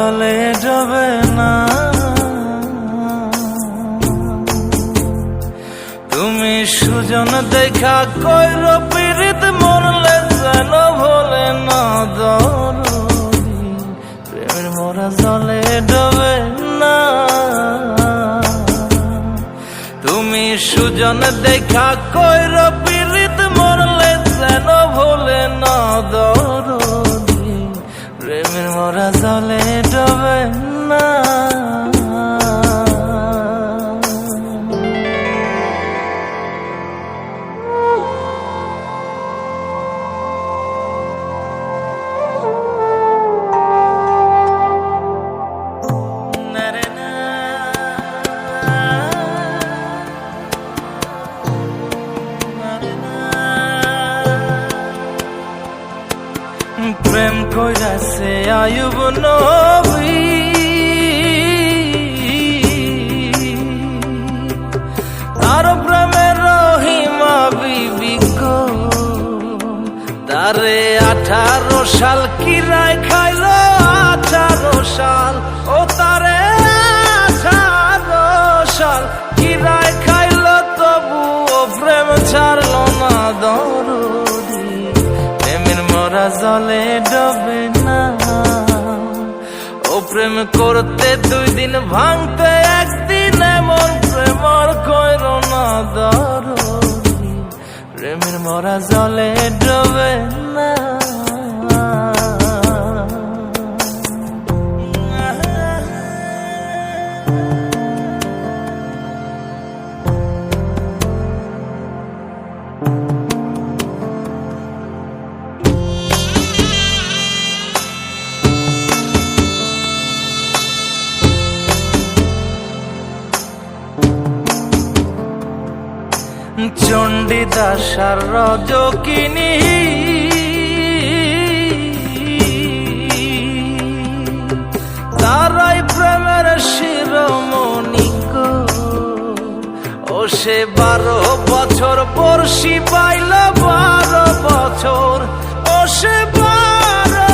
জলে ডোবে না। তুমি সুজন দেখা কইর পীড়িত মরলে যেন ভোলে না দরদি, প্রেমের মোরা জলে ডোবে না। তুমি সুজন দেখা কইর পীড়িত মরলে যেন ভোলে না দরদি, প্রেমের মোরা জলে ডোবে না। প্রেম কইরাছে আয়ুব নবী, তার প্রেমের রহিমা বিবি গো, তারে 18 সাল কিরায় খাইল 18 সাল, ও তারে 18 সাল কিরায় খাইল, তবু ও প্রেম ছাড়ল না দরদি, প্রেমের মোরা জলে ডোবে না। ও প্রেম করতে 2 দিন ভাঙতে 1 দিন, এমন প্রেম আর কইর না দরদি, প্রেমের মোরা জলে ডোবে না। চণ্ডীদাস আর রজকিনী, তারাই প্রেমের শিরোমণি গো, ও সে 12 বছর বর্ষি পাইল 12 বছর, ও সে 12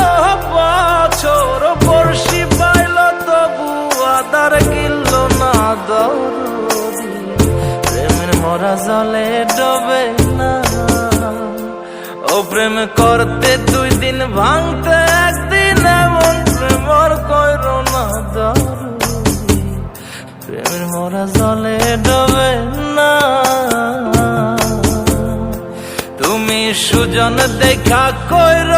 বছর বর্ষি পাইল, তবু আদার গিলল না দরদি, প্রেমের মোরা জলে ডোবে না। ও প্রেম করতে 2 দিন ভাঙতে 1 দিন, এমন প্রেম আর কইর না দরদি, প্রেমের মোরা জলে ডোবে না। তুমি সুজন দেখা কইর